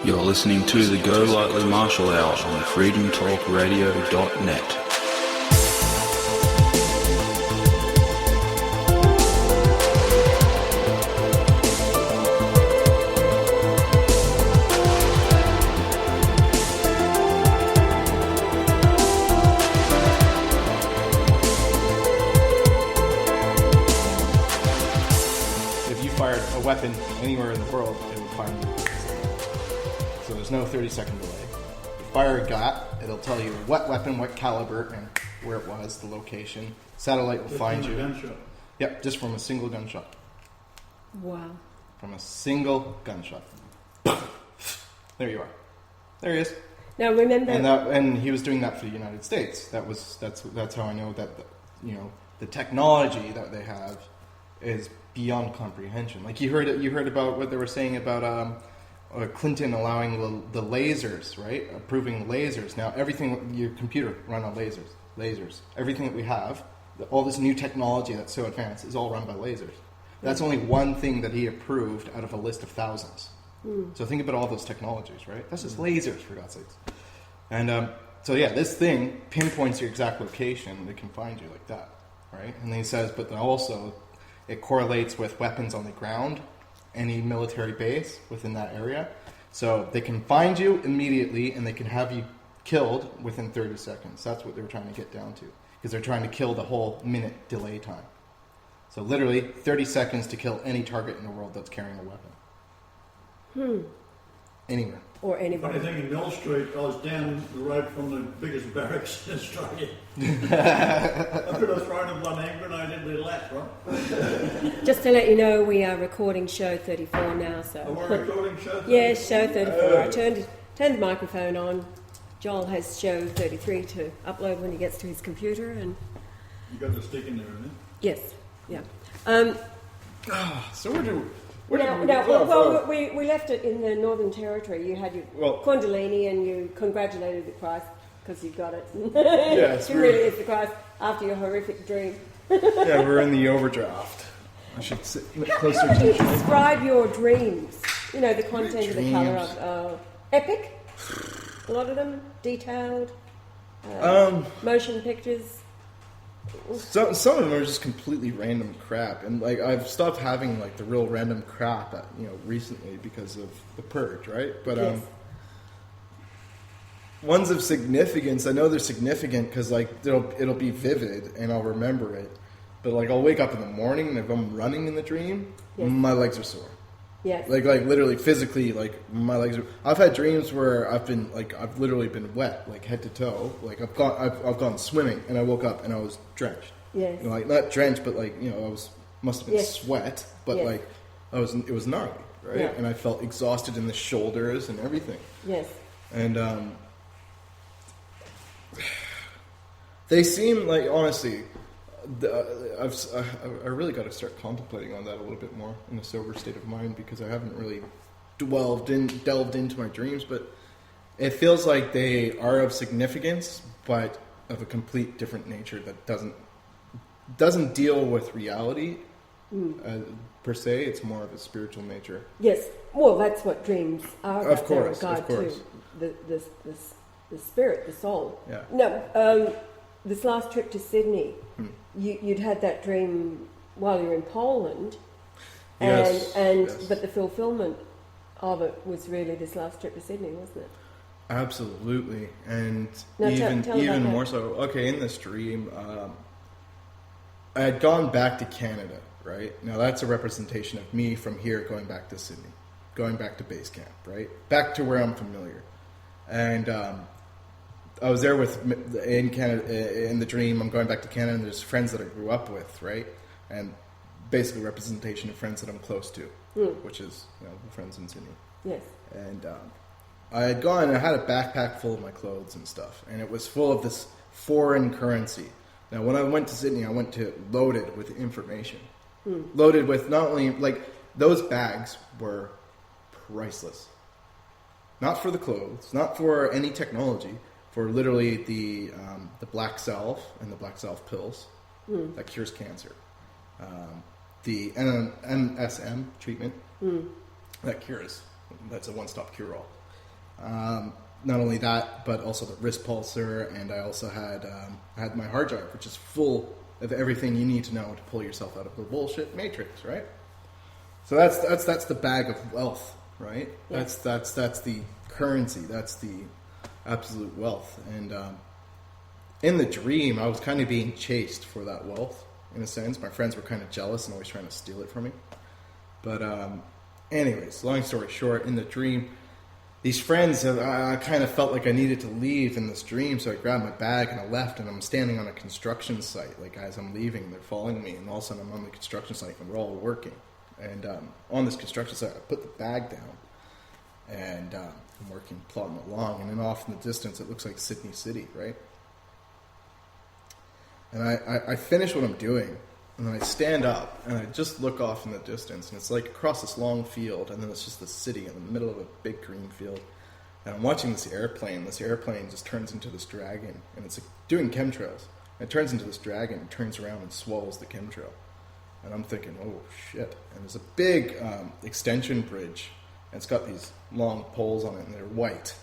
You're listening to the Golightly Marshall Hour on freedomtalkradio.net. If you fired a weapon anywhere in the world, it would find you. So there's no 30-second delay. You fire a gat, it'll tell you what weapon, what caliber, and where it was, the location. Satellite will find you. Gunshot. Yep, just from a single gunshot. Wow. From a single gunshot. There you are. There he is. Now remember, And he was doing that for the United States. That's how I know that the technology that they have is beyond comprehension. Like you heard about what they were saying about Clinton allowing the lasers, right? Approving lasers. Now everything, your computer run on lasers. Everything that we have, all this new technology that's so advanced is all run by lasers. That's only one thing that he approved out of a list of thousands. So think about all those technologies, right? That's just lasers, for God's sakes. And this thing pinpoints your exact location and it can find you like that, right? And then he says, but then also it correlates with weapons on the ground, any military base within that area. So they can find you immediately and they can have you killed within 30 seconds. That's what they were trying to get down to, because they're trying to kill the whole minute delay time. So literally 30 seconds to kill any target in the world that's carrying a weapon. Anywhere. or anybody. Funny thing, in Mill Street, I was down the road from the biggest barracks in Australia. I could have thrown a blood hand grenade into their lap, right? Just to let you know, we are recording show 34 now, so. And we're recording show 34. Yes, show 34. I turned the microphone on. Joel has show 33 to upload when he gets to his computer, and You got the stick in there, isn't it? yes, yeah. So we left it in the Northern Territory. You had your Kundalini and you congratulated the Christ because you got it. Yes, it really is the Christ after your horrific dream. Yeah, we're in the overdraft. I should sit closer How would to you you. describe your dreams? You know, the content of the colour dreams. of epic. A lot of them detailed. Motion pictures. Some of them are just completely random crap, and like I've stopped having like the real random crap, recently because of the purge, right? But Yes. ones of significance, I know they're significant because like it'll be vivid and I'll remember it. But like I'll wake up in the morning and if I'm running in the dream, Yes. my legs are sore. Yes. Like literally physically, like my legs are. I've had dreams where I've literally been wet, like head to toe. Like I've gone swimming and I woke up and I was drenched. Yes. You know, like not drenched, but like must have been Yes. sweat, but Yes. like it was gnarly, right? Yeah. And I felt exhausted in the shoulders and everything. Yes. And they seem like, honestly, I really got to start contemplating on that a little bit more in a sober state of mind, because I haven't really delved into my dreams, but it feels like they are of significance, but of a complete different nature that doesn't deal with reality per se. It's more of a spiritual nature. Yes. Well, that's what dreams are. Of course, They're a of guide course. to the spirit, the soul. Yeah. No, this last trip to Sydney, you'd had that dream while you were in Poland, Yes, and yes. but the fulfillment of it was really this last trip to Sydney, wasn't it? Absolutely, and Now tell about even that. more so. Okay, in this dream, I had gone back to Canada. Right now, that's a representation of me from here going back to Sydney, going back to base camp. Right, back to where I'm familiar, and I was there in Canada in the dream. I'm going back to Canada, and there's friends that I grew up with. Right, and basically representation of friends that I'm close to, which is the friends in Sydney. Yes. And I had gone and I had a backpack full of my clothes and stuff, and it was full of this foreign currency. Now, when I went to Sydney, I went to loaded with information. Loaded with not only, like, those bags were priceless. Not for the clothes, not for any technology, for literally the black self and the black self pills that cures cancer. The MSM treatment that cures. That's a one-stop cure-all. Not only that, but also the wrist pulsar, and I also had my hard drive, which is full of everything you need to know to pull yourself out of the bullshit matrix, right? So that's the bag of wealth, right? Yes. That's the currency. That's the absolute wealth. And in the dream, I was kind of being chased for that wealth, in a sense. My friends were kind of jealous and always trying to steal it from me. But anyways, long story short, in the dream, these friends, I kind of felt like I needed to leave in this dream, so I grabbed my bag and I left, and I'm standing on a construction site. Like, as I'm leaving, they're following me, and all of a sudden I'm on the construction site, and we're all working. And on this construction site, I put the bag down, and I'm working, plodding along, and then off in the distance, it looks like Sydney City, right? And I finish what I'm doing, and then I stand up, and I just look off in the distance, and it's like across this long field, and then it's just the city in the middle of a big green field. And I'm watching this airplane. This airplane just turns into this dragon, and it's like doing chemtrails. And it turns into this dragon, and turns around and swallows the chemtrail. And I'm thinking, oh shit. And there's a big extension bridge, and it's got these long poles on it, and they're white.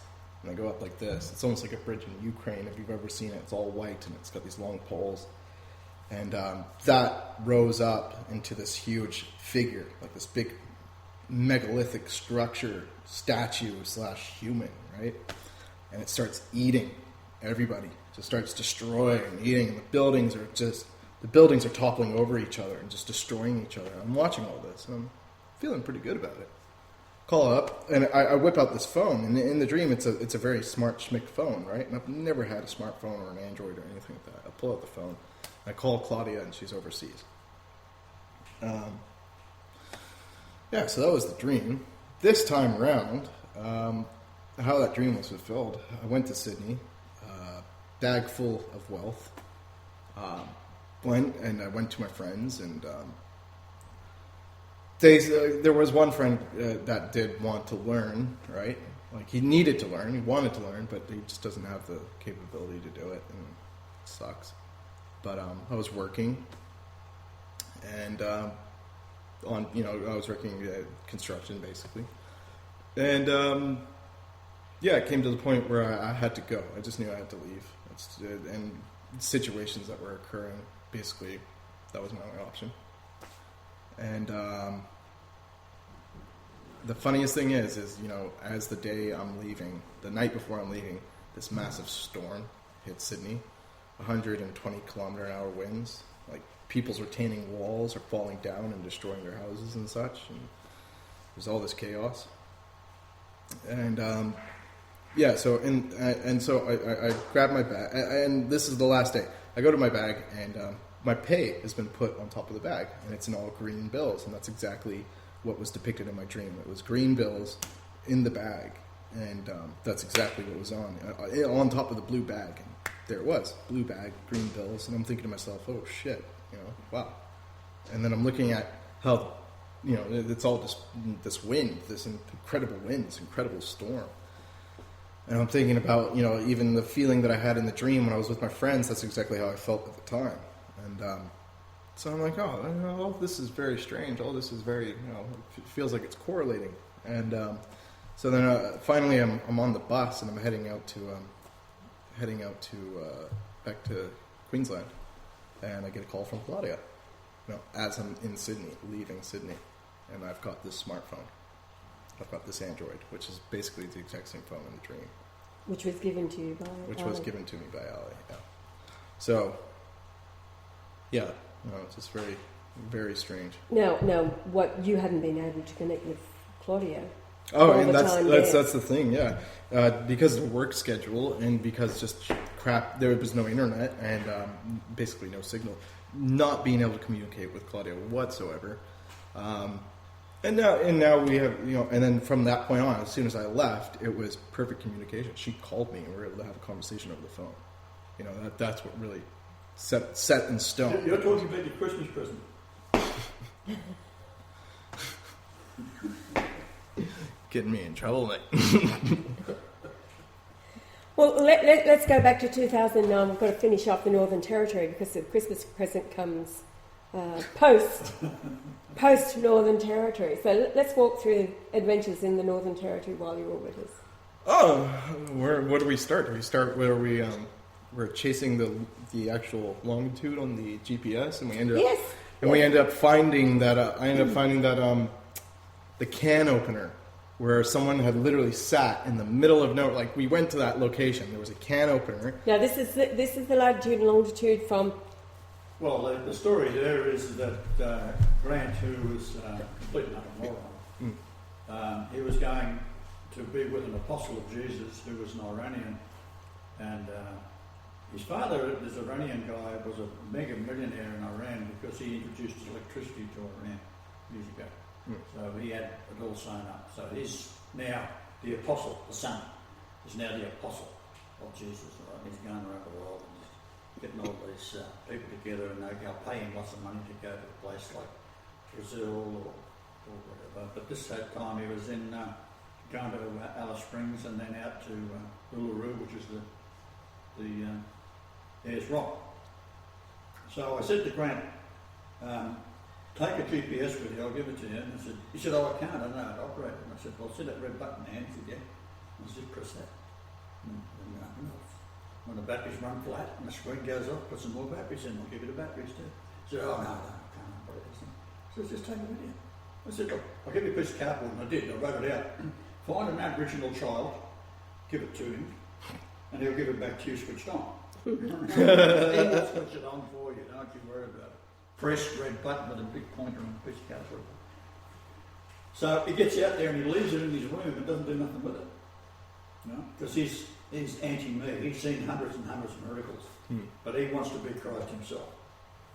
And they go up like this. It's almost like a bridge in Ukraine, if you've ever seen it. It's all white, and it's got these long poles. And that rose up into this huge figure, like this big megalithic structure, statue / human, right? And it starts eating everybody. Just starts destroying and eating. And the buildings are toppling over each other and just destroying each other. I'm watching all this, and I'm feeling pretty good about it. Call up, and I whip out this phone. And in the dream, it's a very smart schmick phone, right? And I've never had a smartphone or an Android or anything like that. I pull out the phone. I call Claudia, and she's overseas. Yeah, so that was the dream. This time around, how that dream was fulfilled, I went to Sydney, bag full of wealth. I went to my friends, and there was one friend that did want to learn, right? Like, he needed to learn, he wanted to learn, but he just doesn't have the capability to do it, and it sucks. But I was working, and I was working construction basically, and it came to the point where I had to go. I just knew I had to leave, and situations that were occurring, basically, that was my only option. And the funniest thing is as the day I'm leaving, the night before I'm leaving, this massive storm hit Sydney. 120 kilometer an hour winds. Like, people's retaining walls are falling down and destroying their houses and such. And there's all this chaos. And so I grab my bag, and this is the last day. I go to my bag, and my pay has been put on top of the bag, and it's in all green bills, and that's exactly what was depicted in my dream. It was green bills in the bag, and that's exactly what was on top of the blue bag. And there it was, blue bag, green bills, and I'm thinking to myself, oh shit, wow. And then I'm looking at how, it's all this wind, this incredible wind, this incredible storm. And I'm thinking about, even the feeling that I had in the dream when I was with my friends, that's exactly how I felt at the time. And so I'm like, all this is very strange, all this is very, it feels like it's correlating. And so then finally I'm on the bus, and I'm heading out back to Queensland, and I get a call from Claudia. As I'm in Sydney, leaving Sydney, and I've got this smartphone. I've got this Android, which is basically the exact same phone in the dream. Which was given to you by Ali. Was given to me by Ali, yeah. So, yeah, it's just very, very strange. Now, what, you hadn't been able to connect with Claudia? Oh, and that's the thing, yeah. Because of the work schedule, and because just crap, there was no internet, and basically no signal. Not being able to communicate with Claudia whatsoever. And now we have, and then from that point on, as soon as I left, it was perfect communication. She called me, and we were able to have a conversation over the phone. That's what really set in stone. You're talking about your Christmas present. Getting me in trouble, mate. Well, let's go back to 2009. We've got to finish off the Northern Territory, because the Christmas present comes post Northern Territory. So let's walk through adventures in the Northern Territory while you were with us. Oh, where do we start? Do we start where we're chasing the actual longitude on the GPS, and we ended up we end up finding that the can opener, where someone had literally sat in the middle of nowhere. Like, we went to that location, there was a can opener. Now this is the latitude and longitude from. Well, the story there is that Grant, who was complete and utter moron, he was going to be with an apostle of Jesus who was an Iranian, and his father, this Iranian guy, was a mega millionaire in Iran because he introduced electricity to Iran years ago. So he had it all sewn up. So he's now the apostle, the son, is now the apostle of Jesus. Right? He's going around the world and getting all these people together, and they'll pay him lots of money to go to a place like Brazil or whatever. But this time he was in going to Alice Springs and then out to Uluru, which is the Ayers Rock. So I said to Grant, take a GPS with you, I'll give it to you. And he said, oh, I can't, I don't know how to operate it. And I said, well, see that red button there? He said, yeah. And I said, press that. And when the batteries run flat and the screen goes off, put some more batteries in, I'll give you the batteries too. He said, oh, no, I can't operate this thing. So just take it with you. I said, look, I'll give you a piece of cardboard, and I did. I wrote it out. Find an Aboriginal child, give it to him, and he'll give it back to you switched on. He will switch it on for you, don't you worry about it. Press red button with a big pointer on a piece of cardboard. So he gets out there and he leaves it in his room and doesn't do nothing with it. You know, because he's anti-me. He's seen hundreds and hundreds of miracles, but he wants to be Christ himself.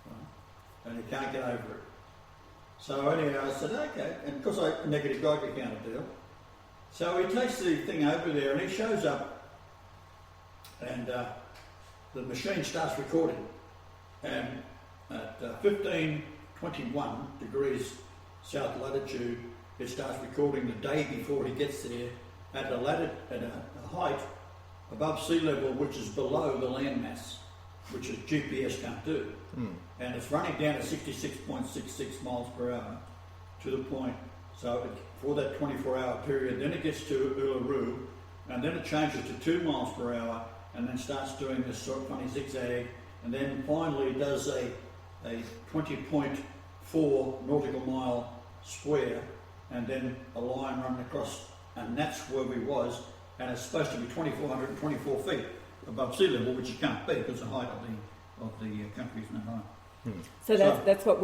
Right? And he can't get over it. So anyway, I said, okay, and because I negative Geiger counter deal. So he takes the thing over there and he shows up, and the machine starts recording, and at 1521 degrees south latitude, it starts recording the day before he gets there at a height above sea level, which is below the landmass, which a GPS can't do. And it's running down at 66.66 miles per hour to the point. So for that 24-hour period, then it gets to Uluru, and then it changes to 2 miles per hour, and then starts doing this sort of funny zigzag, and then finally does a 20.4 nautical mile square, and then a line running across, and that's where we was, and it's supposed to be 2,424 feet above sea level, which it can't be because the height of the country is no higher. So that's what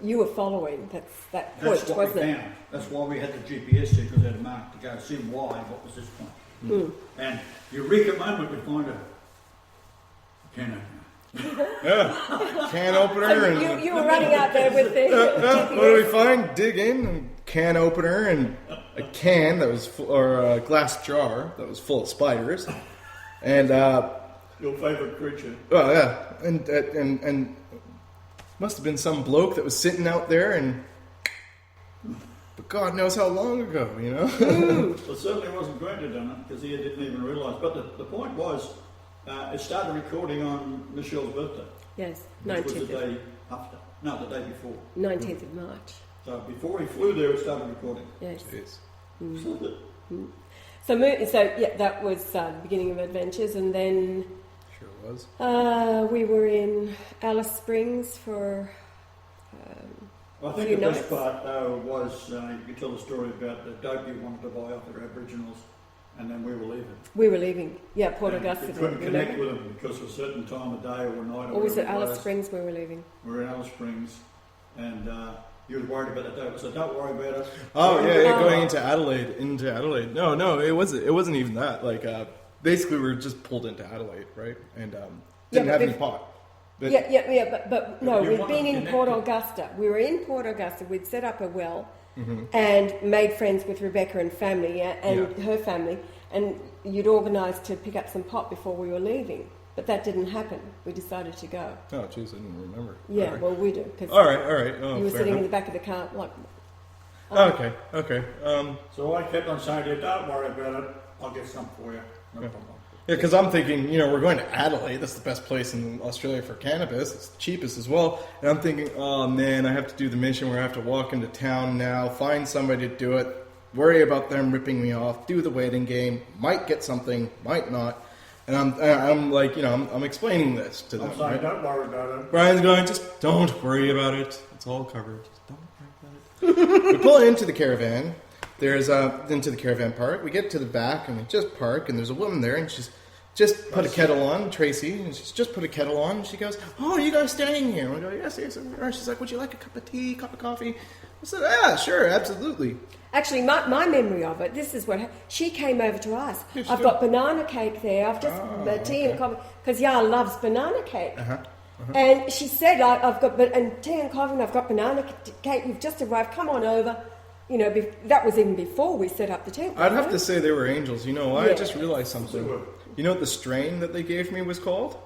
you were following. That point, that's what wasn't we it? found. That's why we had the GPS there, because they had a mark to go see why, what was this point. And eureka moment, we find a can opener. Yeah, can opener. So And you were running out there with the what do we find? Dig in, and can opener, and a can that was or a glass jar that was full of spiders, and Your favourite creature. oh yeah, and must have been some bloke that was sitting out there, but God knows how long ago, you know. Well, it certainly wasn't Grant who done it, because he didn't even realise. But the point was, it started recording on Michelle's birthday. yes, Which was the 19th day after. No, the day before. of March. So before he flew there, it started recording. Yes. Jeez. So yeah, that was the beginning of adventures, and then Sure was. we were in Alice Springs for. I think few the best nights. part, though, was you could tell the story about the dope you wanted to buy off the Aboriginals, and then we were leaving. We were leaving. Yeah, Port And Augusta. we couldn't remember? connect with them because of a certain time of day or night. Or was it whatever Alice Springs we were leaving? We were in Alice Springs, and you were worried about the dope. So don't worry about it. Oh yeah, Oh. going into Adelaide. No, it wasn't even that. Like basically, we were just pulled into Adelaide, right? And didn't but have any bef- pot. But But no, You we'd wanted been to in connect Port with- Augusta. We were in Port Augusta. We'd set up a well and made friends with Rebecca and family and her family. And you'd organised to pick up some pot before we were leaving. But that didn't happen. We decided to go. oh, jeez, I didn't remember. Yeah, All right. well, we do. Cause All right. Oh, you were fair sitting in the enough. back of the car, like, Okay. So I kept on saying to you, don't worry about it. I'll get some for you. No problem. Yeah, because I'm thinking, we're going to Adelaide. That's the best place in Australia for cannabis. It's the cheapest as well. And I'm thinking, oh man, I have to do the mission where I have to walk into town now, find somebody to do it. worry about them ripping me off, do the waiting game, might get something, might not. And I'm like, I'm explaining this to them. I'm saying, right? don't worry about it. Brian's going, just don't worry about it. It's all covered. Just don't worry about it. We pull into the caravan. There's into the caravan park. We get to the back and we just park, and there's a woman there, and she's just put a kettle on, Tracy, and she's just put a kettle on. And she goes, "Oh, are you guys staying here?" And I go, "Yes, yes, we are." She's like, "Would you like a cup of tea, cup of coffee?" I said, "Yeah, sure, absolutely." Actually, my memory of it, this is what she came over to us. Yeah, she I've did. got banana cake there. I've just tea and coffee because Yar loves banana cake. Uh-huh. And she said, "I've got and tea and coffee. And I've got banana cake. You've just arrived. Come on over." That was even before we set up the tent. I'd have to say they were angels. You know why? Yeah. I just realized something. You know what the strain that they gave me was called?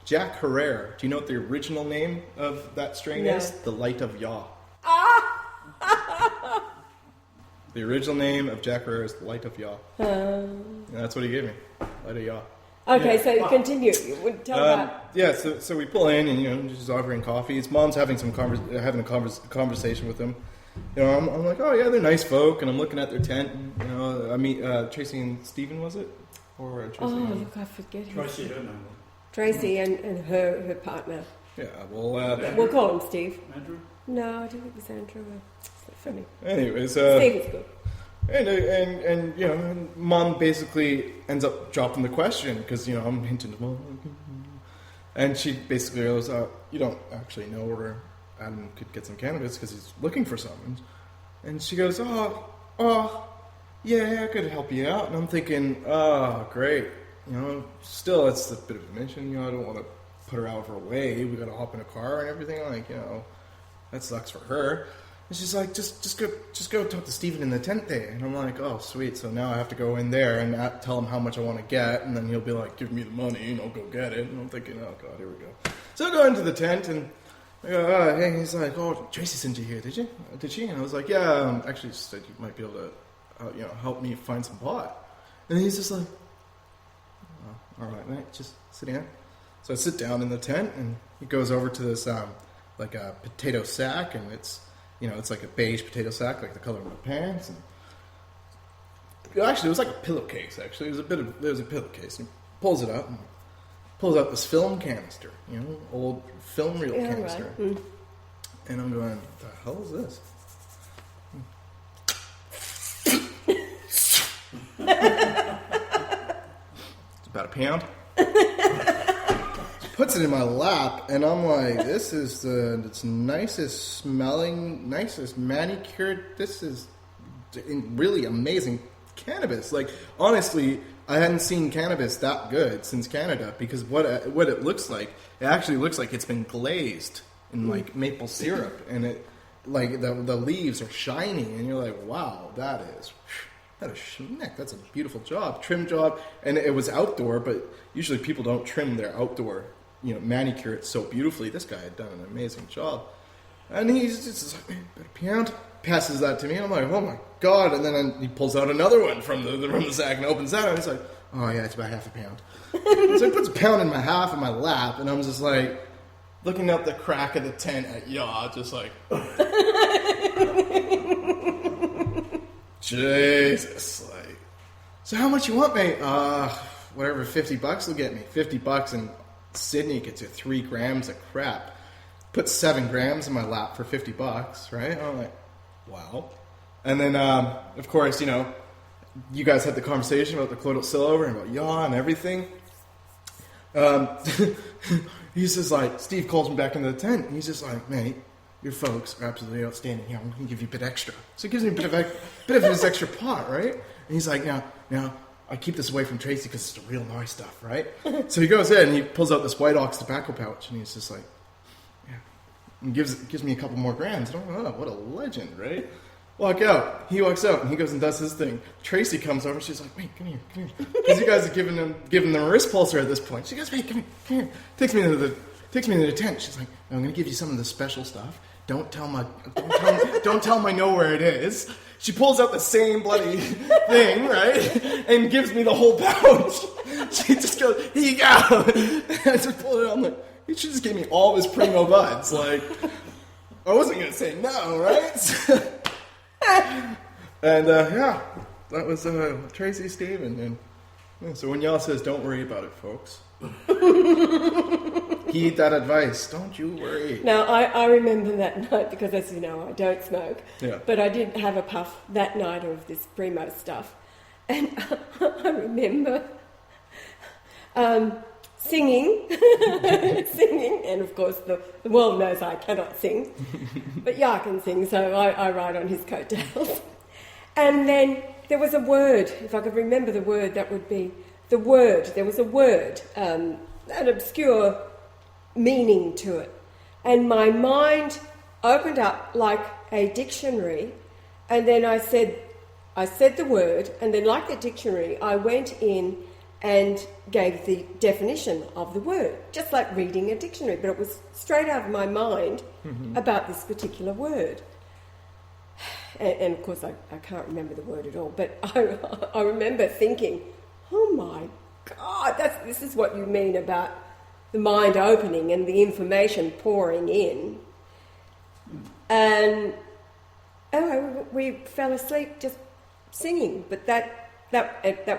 Jack Herrera. Do you know what the original name of that strain No. is? The Light of Yah. Ah! The original name of Jack Herrera is the Light of Yah. And that's what he gave me. Light of Yah. Okay, Yeah. so continue. You would tell about. Yeah, so we pull in and she's offering coffee. His mom's having having a conversation with him. I'm like, oh yeah, they're nice folk, and I'm looking at their tent. And, I meet Tracy and Stephen, was it? Or Tracy? Oh, and, look, I forget his Tracy, name. her name. Tracy and her partner. yeah. Well, We'll call him Steve. Andrew? No, I don't think it was Andrew. It's not funny. anyways, Steve is good. and Mom basically ends up dropping the question because I'm hinting to Mom, and she basically goes, "You don't actually know where Adam could get some cannabis because he's looking for some." And she goes, "Oh, yeah, I could help you out." And I'm thinking, "Oh, great." Still, it's a bit of a mission. I don't want to put her out of her way. We got to hop in a car and everything. That sucks for her. And she's like, just go talk to Steven in the tent there. And I'm like, oh, sweet. So now I have to go in there and tell him how much I want to get. And then he'll be like, give me the money and I'll go get it. And I'm thinking, oh, God, here we go. So I go into the tent and I go, hey, he's like, oh, Tracy sent you here, did she? And I was like, yeah, actually she said you might be able to, help me find some pot. And he's just like, oh, all right, mate, just sit down. So I sit down in the tent and he goes over to this, like a potato sack, and it's like a beige potato sack, like the color of my pants. And actually, it was like a pillowcase. Actually, it was a pillowcase. And he pulls it up and pulls out this film canister, old film reel canister. Right. Mm. And I'm going, what the hell is this? It's about a pound. Puts it in my lap, and I'm like, this is it's nicest smelling, nicest manicured. This is really amazing cannabis. Like, honestly, I hadn't seen cannabis that good since Canada, because what it looks like, it actually looks like it's been glazed in like maple syrup, and it like the leaves are shiny, and you're like, wow, that is schnick. That's a beautiful job, trim job, and it was outdoor, but usually people don't trim their outdoor. Manicure it so beautifully. This guy had done an amazing job. And he's just like, man, better pound. Passes that to me, and I'm like, oh my God. And then he pulls out another one from the sack and opens that, and he's like, oh yeah, it's about half a pound. So he puts a pound in my half in my lap, and I'm just like, looking out the crack of the tent at just like, Jesus. Like, so how much you want, mate? Whatever, $50 will get me. $50, and Sydney gets you 3 grams of crap. Put 7 grams in my lap for $50, right? I'm like, wow. And then, of course, you guys had the conversation about the colloidal silver and about yaw and everything. He's just like, Steve calls me back into the tent, and he's just like, mate, your folks are absolutely outstanding. Here, I'm going to give you a bit extra. So he gives me a bit of his extra pot, right? And he's like, now, I keep this away from Tracy because it's the real nice stuff, right? So he goes in and he pulls out this White Ox tobacco pouch, and he's just like, yeah, and gives me a couple more grams. And I'm like, oh, what a legend, right? Walk out. He walks out and he goes and does his thing. Tracy comes over. She's like, wait, come here. Because you guys are giving them a wrist pulser at this point. She goes, wait, come here. Takes me into the tent. She's like, I'm going to give you some of the special stuff. Don't tell him I know where it is. She pulls out the same bloody thing, right? And gives me the whole pouch. She just goes, here you go. I just pulled it out. I'm like, he should just give me all of his primo buds. Like, I wasn't going to say no, right? And yeah, that was Tracy's statement. And yeah, so when y'all says, "Don't worry about it, folks," heed that advice. Don't you worry. Now, I remember that night because, as you know, I don't smoke. Yeah. But I did have a puff that night of this Primo stuff. And I remember singing, and of course the world knows I cannot sing, but yeah, I can sing, so I ride on his coattails. And then there was a word, if I could remember the word, that would be the word. There was a word, an obscure meaning to it. And my mind opened up like a dictionary, and then I said the word, and then like the dictionary, I went in and gave the definition of the word, just like reading a dictionary, but it was straight out of my mind about this particular word. And of course, I can't remember the word at all, but I remember thinking, oh my God, this is what you mean about the mind opening and the information pouring in. And anyway, we fell asleep just singing, but that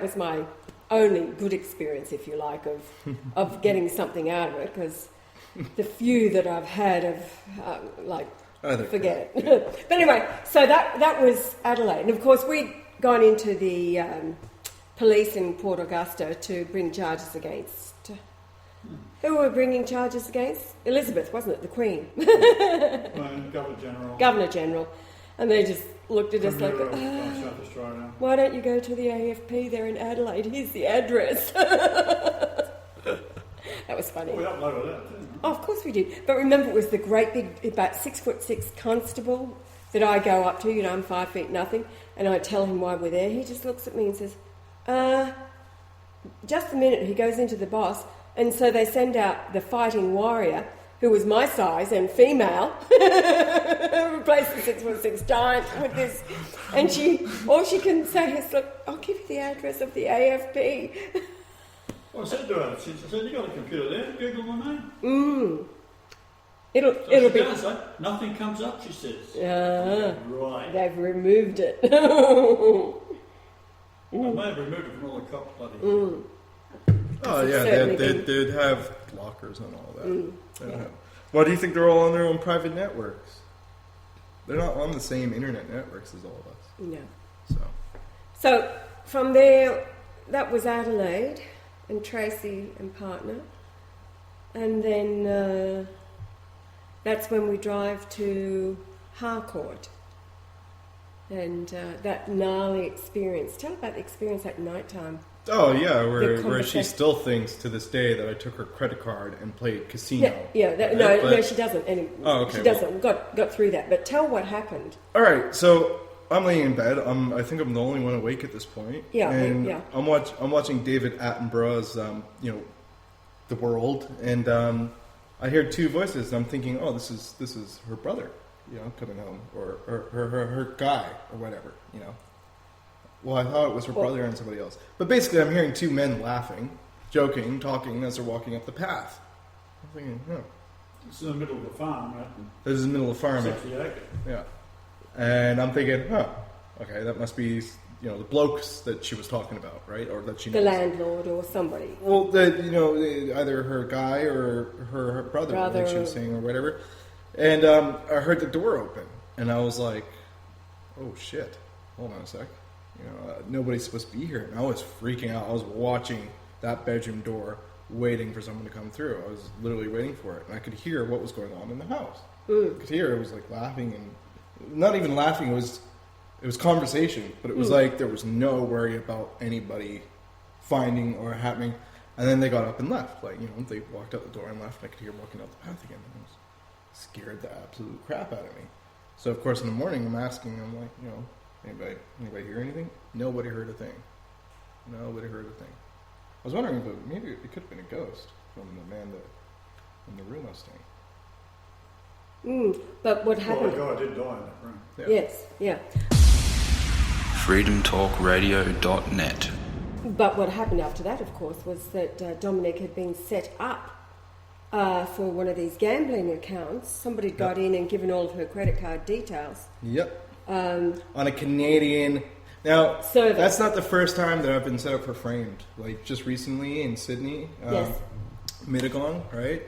was my only good experience, if you like, of getting something out of it, because the few that I've had of forget it. But anyway, so that was Adelaide, and of course we'd gone into the police in Port Augusta to bring charges against. Who were bringing charges against? Elizabeth, wasn't it? The Queen. Governor General. And they just looked at us like, why don't you go to the AFP? They're in Adelaide. Here's the address. That was funny. We uploaded that too. Oh, of course we did. But remember, it was the great big, about 6'6" constable that I go up to. You know, I'm 5 feet nothing. And I tell him why we're there. He just looks at me and says, just a minute. He goes into the boss. And so they send out the fighting warrior, who was my size and female, replaced the 6'6" giant with this. And all she can say is, look, I'll give you the address of the AFP. Well, I said to her, she said, you got a computer there, Google my name. It'll be... Does, nothing comes up, she says. Right. They've removed it. I may have removed it from all the cop bloody... Oh yeah, they'd have lockers and all that. Why do you think they're all on their own private networks? They're not on the same internet networks as all of us. No. So from there, that was Adelaide and Tracy and partner, and then that's when we drive to Harcourt. And that gnarly experience. Tell about the experience at night time. Oh yeah, where she still thinks to this day that I took her credit card and played casino. No, she doesn't anymore. Oh, okay. She doesn't. Got through that. But tell what happened. All right, so I'm laying in bed. I think I'm the only one awake at this point. Yeah, and yeah. I'm watching David Attenborough's The World, and I hear two voices, and I'm thinking, oh, this is her brother, coming home, or her guy, or whatever, Well, I thought it was her brother and somebody else. But basically, I'm hearing two men laughing, joking, talking as they're walking up the path. I'm thinking, This is in the middle of the farm, right? This is in the middle of the farm. 60 acres. Yeah. And I'm thinking, okay, that must be, the blokes that she was talking about, right? Or that she knows. The landlord or somebody. Well, either her guy or her brother, like she was saying, or whatever. And I heard the door open. And I was like, oh, shit. Hold on a sec. Nobody's supposed to be here. And I was freaking out. I was watching that bedroom door, waiting for someone to come through. I was literally waiting for it. And I could hear what was going on in the house. I could hear it was like laughing, and not even laughing. It was conversation, but it was like there was no worry about anybody finding or happening. And then they got up and left. They walked out the door and left. And I could hear walking out the path again. And it was scared the absolute crap out of me. So of course in the morning I'm asking them, anybody hear anything? Nobody heard a thing. Nobody heard a thing. I was wondering if maybe it could have been a ghost from the man in the room I was staying. But what happened? Well, the guy did die in that room. Yeah. Yes, yeah. freedomtalkradio.net. But what happened after that, of course, was that Dominic had been set up for one of these gambling accounts. Somebody got in and given all of her credit card details. Yep. On a Canadian... Now, server. That's not the first time that I've been set up for framed. Like, just recently in Sydney, Yes. Mittagong, right?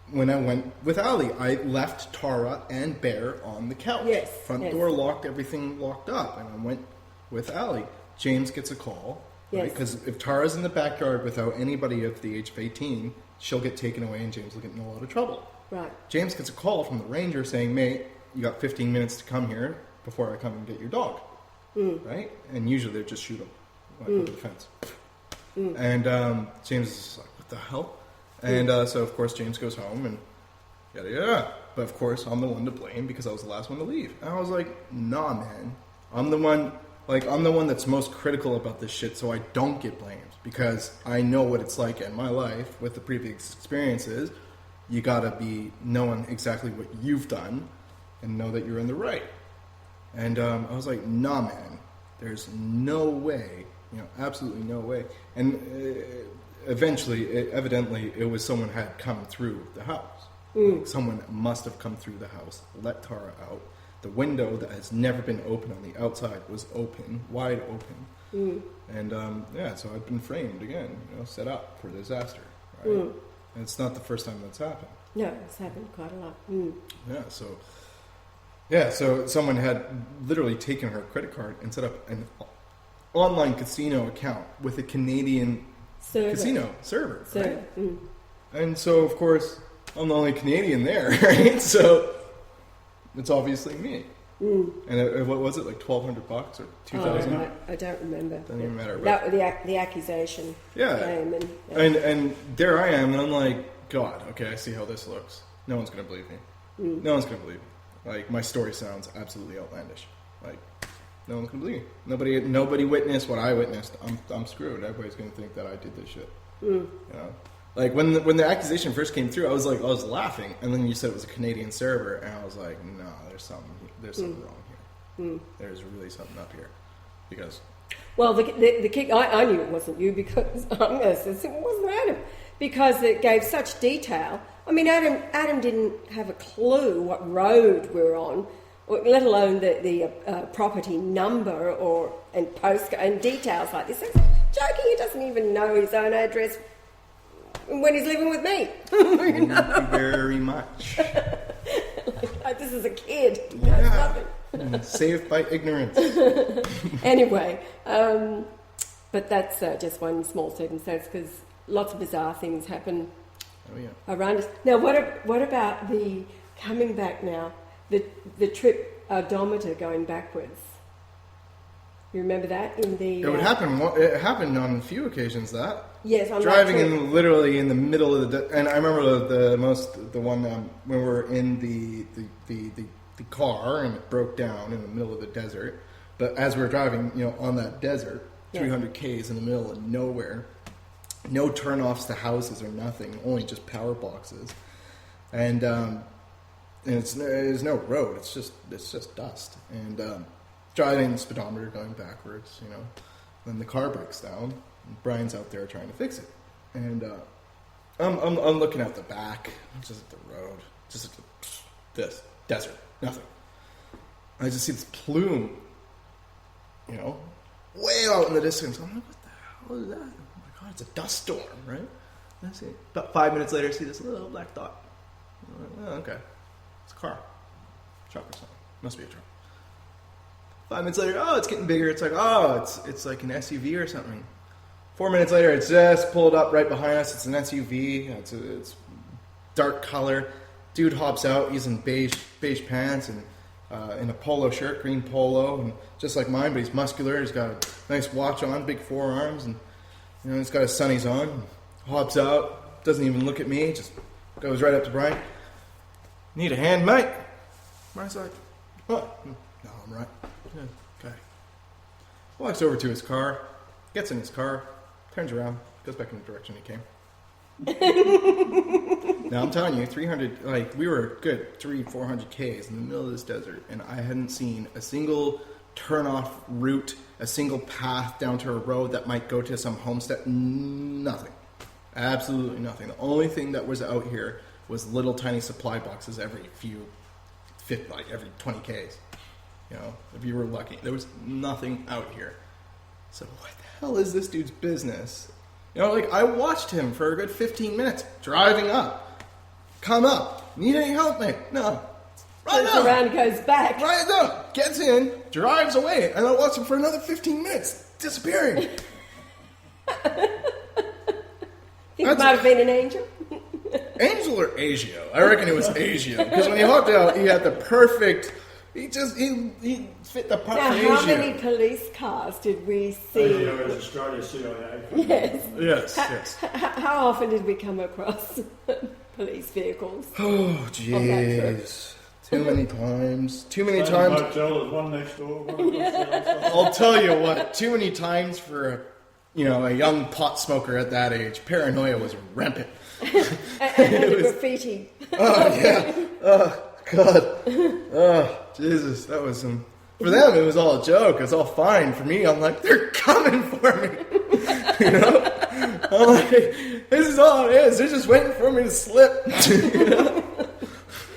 When I went with Ali, I left Tara and Bear on the couch. Yes, Front yes. door locked, everything locked up. And I went with Ali. James gets a call, right? Yes. Because if Tara's in the backyard without anybody of the age of 18, she'll get taken away and James will get in a lot of trouble. Right. James gets a call from the ranger saying, mate, you got 15 minutes to come here before I come and get your dog. Right? And usually they just shoot him over the fence. And James is just like, what the hell? And so, of course, James goes home and yada yada. But, of course, I'm the one to blame because I was the last one to leave. And I was like, nah, man. I'm the one that's most critical about this shit so I don't get blamed. Because I know what it's like in my life with the previous experiences. You gotta be knowing exactly what you've done and know that you're in the right. And I was like, nah, man, there's no way, absolutely no way. And eventually, evidently, it was someone had come through the house. Like, someone must have come through the house, let Tara out. The window that has never been open on the outside was open, wide open. And so I've been framed again, set up for disaster. Right? And it's not the first time that's happened. No, it's happened quite a lot. So someone had literally taken her credit card and set up an online casino account with a Canadian casino server. Right? And so, of course, I'm the only Canadian there, right? So it's obviously me. And what was it, like $1,200 or $2,000? I don't remember. Doesn't even matter. That the accusation came. And there I am, and I'm like, God, okay, I see how this looks. No one's going to believe me. No one's going to believe me. Like, my story sounds absolutely outlandish. Like, no one can believe me. Nobody witnessed what I witnessed. I'm screwed. Everybody's going to think that I did this shit. Like, when the accusation first came through, I was laughing. And then you said it was a Canadian server. And I was like, no, there's something wrong here. There's really something up here. Because... Well, the kick, I knew it wasn't you because I'm going to say it wasn't Adam. Because it gave such detail. I mean, Adam didn't have a clue what road we're on, or let alone the property number and postcode and details like this. It's joking. He doesn't even know his own address when he's living with me. Thank you very much. Like, this is a kid. He knows nothing. Saved by ignorance. Anyway, but that's just one small circumstance because lots of bizarre things happen. Oh, yeah. Around us. Now, what about the coming back now? The trip odometer going backwards. You remember that in the? It would happen. It happened on a few occasions. That yes, on driving that trip. literally in the middle of the. And I remember the one when we were in the car and it broke down in the middle of the desert. But as we were driving, on that desert, 300 k's in the middle of nowhere. No turn-offs to houses or nothing, only just power boxes, and there's no road. It's just dust. And driving the speedometer going backwards, then the car breaks down. And Brian's out there trying to fix it, and I'm looking out the back, just at the road, just at this desert, nothing. I just see this plume, way out in the distance. I'm like, what the hell is that? It's a dust storm, right? I see. About 5 minutes later, I see this little black dot. I'm like, oh, okay. It's a car. Truck or something. Must be a truck. 5 minutes later, it's getting bigger. It's like, it's like an SUV or something. 4 minutes later, it's just pulled up right behind us. It's an SUV. It's dark color. Dude hops out. He's in beige pants and in a polo shirt, green polo, and just like mine, but he's muscular. He's got a nice watch on, big forearms, and he's got his sunnies on, hops out, doesn't even look at me, just goes right up to Brian. Need a hand, mate? Brian's like, what? No, I'm right. Yeah, okay. Walks over to his car, gets in his car, turns around, goes back in the direction he came. Now I'm telling you, 300, we were good 300-400 Ks in the middle of this desert, and I hadn't seen a single turn-off route, a single path down to a road that might go to some homestead. Nothing. Absolutely nothing. The only thing that was out here was little tiny supply boxes every 20 Ks. You know, if you were lucky, there was nothing out here. So what the hell is this dude's business? You know, like I watched him for a good 15 minutes driving up, come up, need any help, mate? No. Right Turns now. around, goes back. Right now. Gets in, drives away, and I watch him for another 15 minutes, disappearing. Think it might have been an angel. Angel or Agio? I reckon it was Agio. Because when he hopped out, he had the perfect... He fit the part Now, for how Agio. many police cars did we see? Radio is Australia CIA. Yes. Yes. How often did we come across police vehicles? Oh, jeez. Too many times. Too many Same times. hotel, there's one next door, one across the other side. I'll tell you what. Too many times for a young pot smoker at that age. Paranoia was rampant. And the graffiti. Oh, yeah. Oh, God. Oh, Jesus. That was some... For them, it was all a joke. It was all fine. For me, I'm like, they're coming for me. You know? I'm like, this is all it is. They're just waiting for me to slip. You know?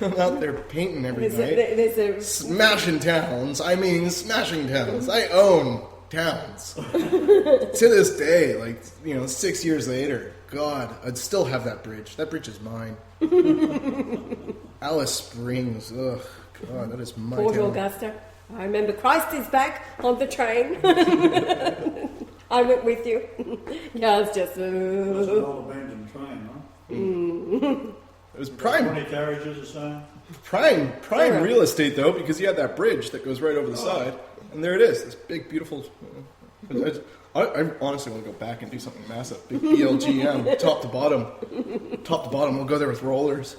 I'm out there painting every night. Smashing towns. I mean, smashing towns. I own towns. To this day, 6 years later, God, I'd still have that bridge. That bridge is mine. Alice Springs. Ugh, God, that is my Port town. Augusta. I remember Christ is back on the train. I went with you. Yeah, I was just... That's an old abandoned train, huh? It was prime 20 carriages or so. prime Yeah. real estate, though, because you had that bridge that goes right over the side. And there it is, this big, beautiful... I honestly want to go back and do something massive. Big BLGM, top to bottom. Top to bottom, we'll go there with rollers.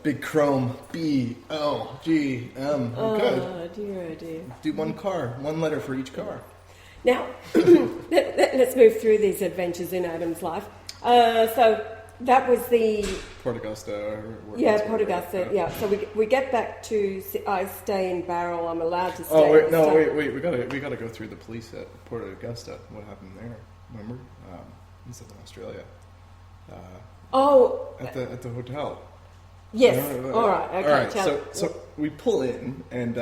Big chrome, BLGM. Good. Oh, dear, oh, dear. Do one car, one letter for each car. Now, let's move through these adventures in Adam's life. So that was the... Port Augusta. Port Augusta, yeah. So we get back to... I stay in Barrel. I'm allowed to stay. Oh, wait, no, so- wait. We gotta go through the police at Port Augusta. What happened there? Remember? This is in Australia. At the hotel. Yes. All right. Okay. All right. tell- So we pull in and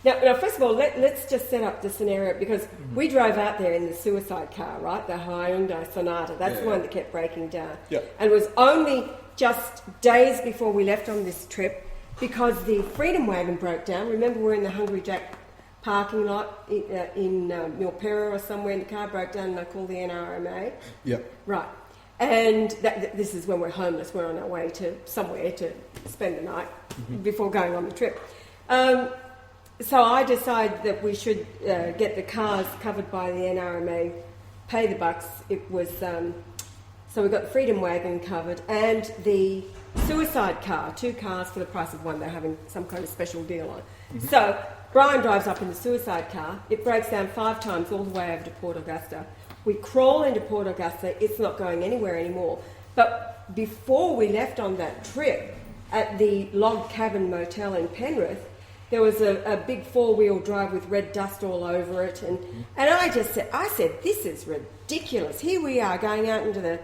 Now, first of all, let's just set up the scenario because we drove out there in the suicide car, right? The Hyundai Sonata. That's the Yeah. one that kept breaking down. Yeah. And it was only just days before we left on this trip because the Freedom Wagon broke down. Remember, we're in the Hungry Jack parking lot in Milpera or somewhere, and the car broke down, and I called the NRMA. yeah. Right. And this is when we're homeless. We're on our way to somewhere to spend the night before going on the trip. So I decided that we should get the cars covered by the NRMA, pay the bucks. It was so we got the Freedom Wagon covered and the suicide car, 2 cars for the price of one. They're having some kind of special deal on. So Brian drives up in the suicide car. It breaks down 5 times all the way over to Port Augusta. We crawl into Port Augusta. It's not going anywhere anymore. But before we left on that trip, at the Log Cabin Motel in Penrith, there was a big 4-wheel drive with red dust all over it. And I said, this is ridiculous. Here we are going out into the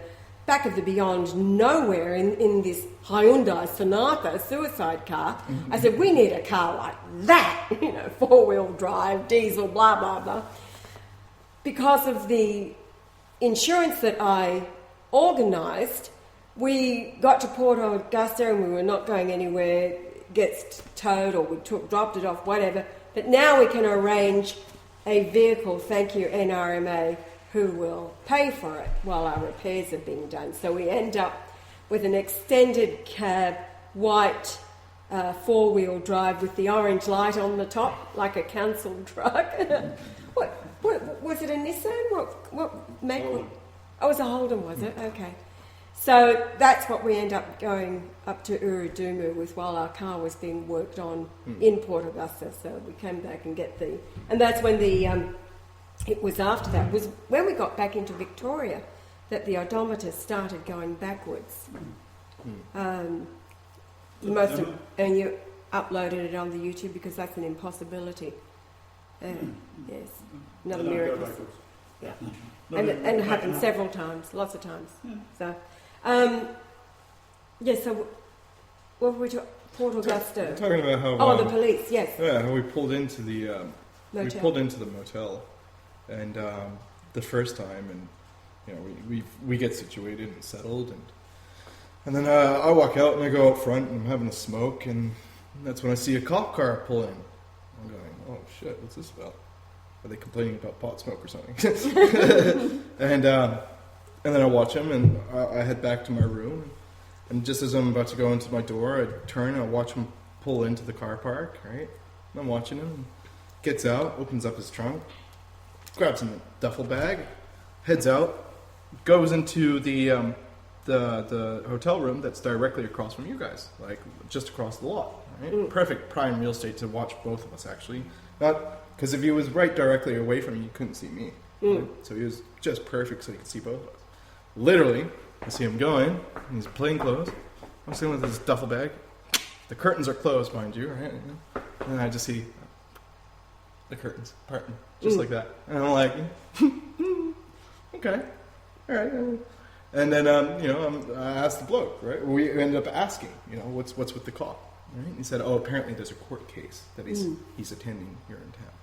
back of the beyond nowhere in this Hyundai Sonata suicide car. I said, we need a car like that, 4-wheel drive, diesel, blah, blah, blah. Because of the insurance that I organised, we got to Port Augusta and we were not going anywhere, gets towed or we dropped it off, whatever. But now we can arrange a vehicle, thank you NRMA, who will pay for it while our repairs are being done. So we end up with an extended cab, white 4-wheel drive with the orange light on the top, like a council truck. What was it, a Nissan? What make? Holden. Oh, it was a Holden, was it? Okay. So that's what we end up going up to Urudumu with while our car was being worked on in Port Augusta. So we came back and and that's when it was after that, was when we got back into Victoria that the odometer started going backwards. And you uploaded it on the YouTube because that's an impossibility. Yes, another They don't go miracle. backwards. Yeah. No, And they- it they happened can several times, lots of times. Yeah. So, so what were we Port Augusta. We're talking about how. Oh, the police. Yes. Yeah, how we pulled into the. We Motel. pulled into the motel, and the first time, and we get situated and settled, and then I walk out and I go out front and I'm having a smoke, and that's when I see a cop car pull in. I'm going, oh shit, what's this about? Are they complaining about pot smoke or something? And then I watch him, and I head back to my room, and just as I'm about to go into my door, I turn and I watch him pull into the car park, right? And I'm watching him. Gets out, opens up his trunk, grabs a duffel bag, heads out, goes into the hotel room that's directly across from you guys, like just across the lot. Right? Perfect prime real estate to watch both of us, actually. Not because if he was right directly away from you, you couldn't see me. Right? So he was just perfect, so you could see both of us. Literally, I see him going. He's plain clothes. I'm sitting with his duffel bag. The curtains are closed, mind you, right? And I just see the curtains parting, just like that. And I'm like, okay, all right. And then, I asked the bloke, right? We ended up asking, what's with the cop, right? He said, oh, apparently there's a court case that he's attending here in town.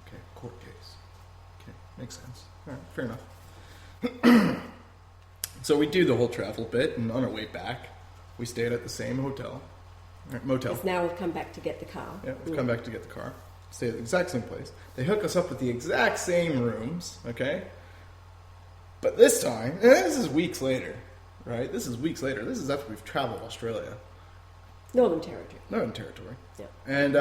Okay, court case. Okay, makes sense. All right, fair enough. So we do the whole travel bit, and on our way back, we stayed at the same hotel, right, motel. Because now we've come back to get the car. Yeah, we've come back to get the car. Stay at the exact same place. They hook us up with the exact same rooms, okay? But this time, and this is weeks later, right? This is weeks later. This is after we've traveled Australia. Northern Territory. Northern Territory. Yeah. And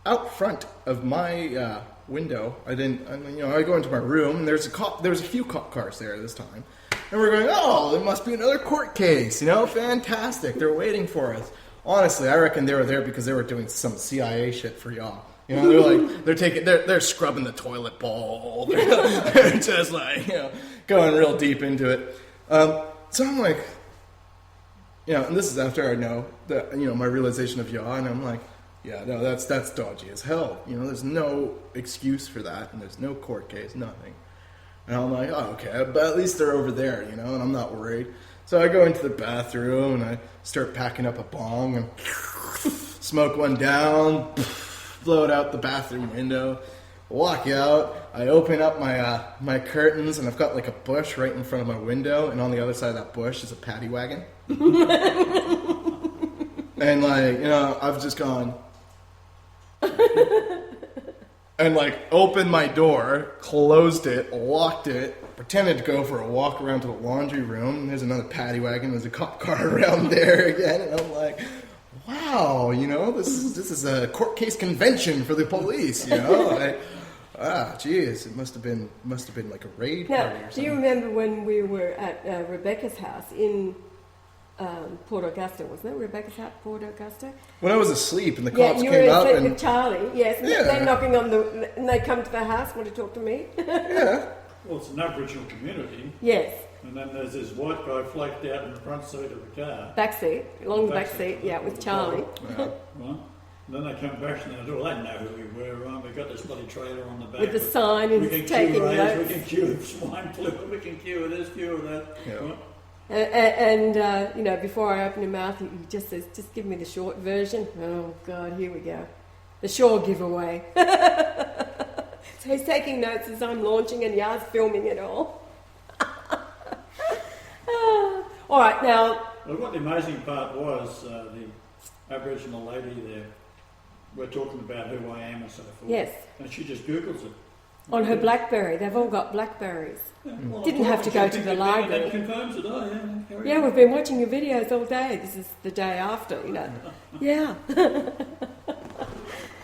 out front of my window, I go into my room, and there's a few cop cars there this time. And we're going, oh, there must be another court case, fantastic. They're waiting for us. Honestly, I reckon they were there because they were doing some CIA shit for y'all. They're scrubbing the toilet bowl. They're just like, going real deep into it. So I'm like, and this is after I know that, my realization of y'all, and I'm like, yeah, no, that's dodgy as hell. There's no excuse for that, and there's no court case, nothing. And I'm like, oh, okay, but at least they're over there, and I'm not worried. So I go into the bathroom, and I start packing up a bong, and smoke one down, blow it out the bathroom window, walk out. I open up my curtains, and I've got like a bush right in front of my window, and on the other side of that bush is a paddy wagon. And I've just gone... and opened my door, closed it, locked it, pretended to go for a walk around to the laundry room. There's another paddy wagon. There's a cop car around there again, and I'm like, wow, this is a court case convention for the police. Geez, it must have been like a raid party or something. Do you remember when we were at Rebecca's house in Port Augusta, wasn't it? Rebecca's house, Port Augusta. When I was asleep and the cops you came were up asleep and with Charlie, yes, and they're knocking on and they come to the house, want to talk to me. Yeah. Well, it's an Aboriginal community. Yes. And then there's this white guy flaked out in the front seat of the car. Back seat, along the back seat, with Charlie. Yeah. Right. And then they come back and they do, they know who we were, right? We've got this bloody trailer on the back. With the sign and taking notes. We can cure swine flu, we can cure this, cure that. Yeah. Right? And before I open your mouth, he just says, just give me the short version. Oh, God, here we go. The Shaw giveaway. So he's taking notes as I'm launching and Yar's filming it all. All right, now... Well, what the amazing part was, the Aboriginal lady there, we're talking about who I am and so forth. Yes. And she just Googles it. On her BlackBerry. They've all got BlackBerries. Yeah, well, Didn't have to go to the library. That confirms it, Yeah, we've been watching your videos all day. This is the day after, Yeah.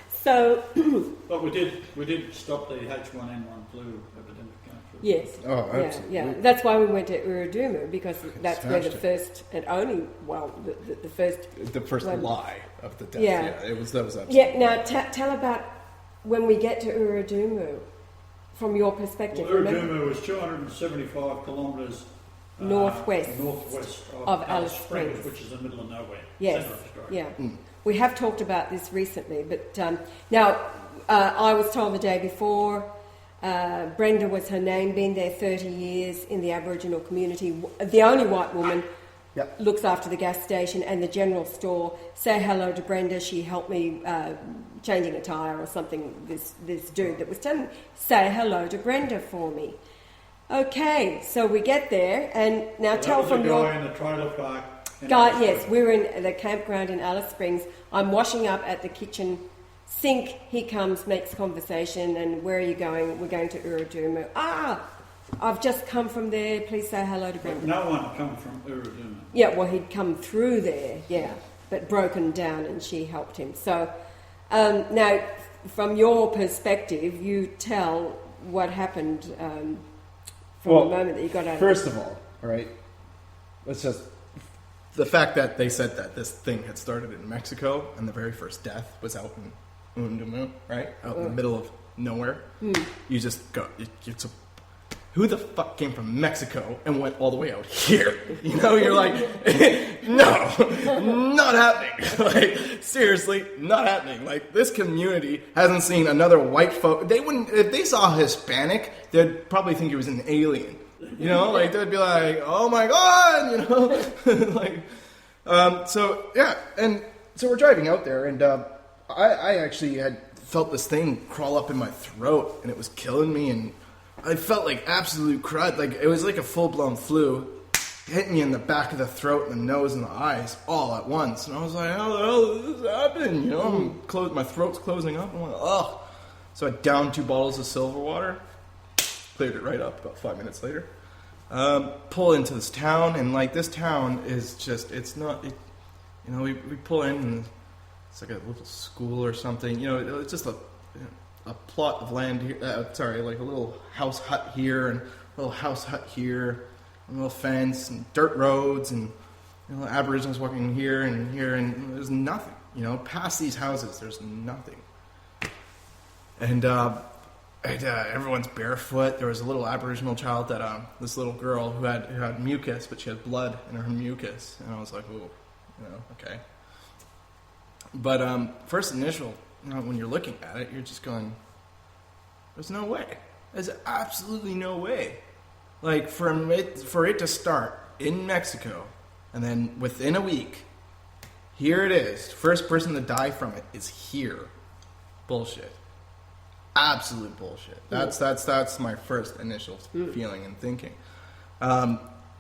So... But we did stop the H1N1 flu epidemic going through. Yes. Oh, absolutely. Yeah. That's why we went to Uradumu, because that's where the smashed first and only, the first... The first one. lie of the death. Yeah. That was absolutely... Yeah, now tell about when we get to Uradumu, from your perspective. Well, Uradumu is 275 kilometres northwest of Alice Springs, which is in the middle of nowhere. Yes, Centre of Australia. yeah. We have talked about this recently, but now I was told the day before, Brenda was her name, been there 30 years in the Aboriginal community, the only white woman Yep. looks after the gas station and the general store. Say hello to Brenda. She helped me changing a tyre or something. This dude that was telling me, say hello to Brenda for me. Okay, so we get there, and now tell from your guy in the trailer park. guy. Yes, we were in the campground in Alice Springs. I'm washing up at the kitchen sink. He comes, makes conversation, and where are you going? We're going to Uruduma. I've just come from there. Please say hello to Brenda. No one come from Uruduma. Yeah, well, he'd come through there, yeah, but broken down, and she helped him. So now, from your perspective, you tell what happened from the moment that you got out. First of all right, let's just the fact that they said that this thing had started in Mexico and the very first death was out in Uruduma, right, out in the middle of nowhere. You just go, it's a. Who the fuck came from Mexico and went all the way out here? You know, you're like, no, not happening. Like, seriously, not happening. Like, this community hasn't seen another white folk. They wouldn't, if they saw a Hispanic, they'd probably think he was an alien. You know, like, they'd be like, oh my God, you know? Like, so, yeah. And so we're driving out there, and I actually had felt this thing crawl up in my throat, and it was killing me, and I felt like absolute crud. Like, it was like a full-blown flu hitting me in the back of the throat and the nose and the eyes all at once. And I was like, how the hell did this happen? You know, my throat's closing up. I'm like, ugh. So I downed 2 bottles of silver water, cleared it right up about 5 minutes later. Pull into this town, and like, this town is just, it's not, you know, we pull in, and it's like a little school or something. You know, it's just a plot of land here, like a little house hut here, and a little house hut here, and a little fence, and dirt roads, and, you know, Aboriginals walking here, and there's nothing, you know, past these houses, there's nothing. And everyone's barefoot. There was a little Aboriginal child that, this little girl who had mucus, but she had blood in her mucus, and I was like, ooh, you know, okay. But, first initial, you know, when you're looking at it, you're just going, there's no way. There's absolutely no way. Like, for it to start in Mexico, and then within a week, here it is. First person to die from it is here. Bullshit. Absolute bullshit. That's my first initial feeling and thinking.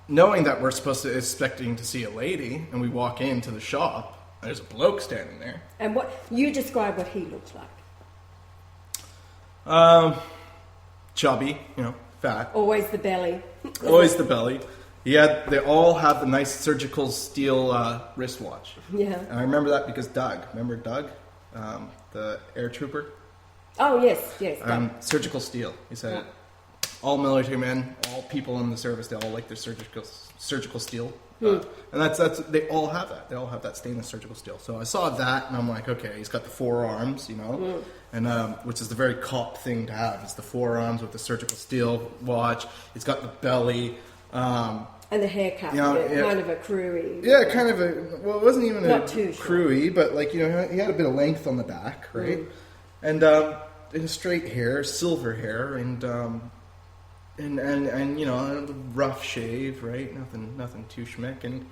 Knowing that we're expecting to see a lady, and we walk into the shop, there's a bloke standing there. And what you describe what he looked like? Chubby, you know, fat. Always the belly. Always the belly. They all have the nice surgical steel wristwatch. Yeah. And I remember that because Doug. Remember Doug, the air trooper? Oh yes. Doug. Surgical steel. He said, all military men, all people in the service, they all like their surgical steel. And that's they all have that. They all have that stainless surgical steel. So I saw that, and I'm like, okay, he's got the forearms, you know, and which is the very cop thing to have. It's the forearms with the surgical steel watch. He's got the belly. And the haircut, you know, kind of a crewy. Yeah, kind of a. Well, it wasn't even not a too crewy, but like, you know, he had a bit of length on the back, right? And straight hair, silver hair, and you know, rough shave, right? Nothing too schmick, and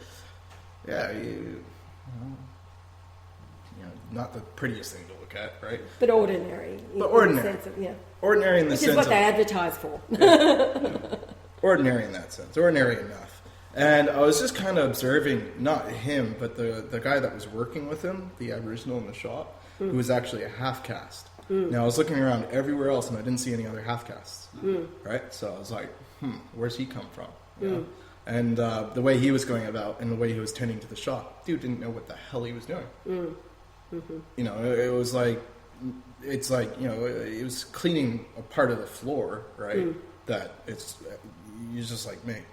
yeah, you know, not the prettiest thing to look at, right? But ordinary. Ordinary. In the sense of, yeah. Ordinary in the sense Which is what they advertise for. Yeah. Ordinary in that sense. Ordinary enough. And I was just kind of observing, not him, but the guy that was working with him, the Aboriginal in the shop, who was actually a half-caste. Now, I was looking around everywhere else, and I didn't see any other half-castes, right? So I was like, where's he come from? You know? And the way he was going about and the way he was tending to the shop, dude didn't know what the hell he was doing. You know, it was like, it's like, you know, it was cleaning a part of the floor, right? That you're just like, mate,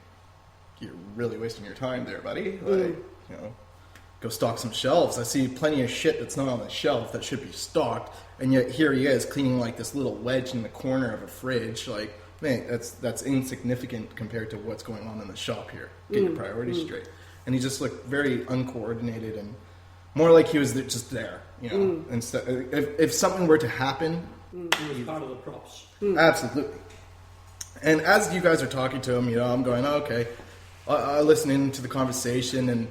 you're really wasting your time there, buddy. Like, you know, go stock some shelves. I see plenty of shit that's not on the shelf that should be stocked, and yet here he is cleaning like this little wedge in the corner of a fridge. Like, man, that's insignificant compared to what's going on in the shop here. Get your priorities straight. And he just looked very uncoordinated and more like he was just there, you know. Instead, if something were to happen, he was part of the props. Absolutely. And as you guys are talking to him, you know, I'm going, oh, okay. I listen into the conversation, and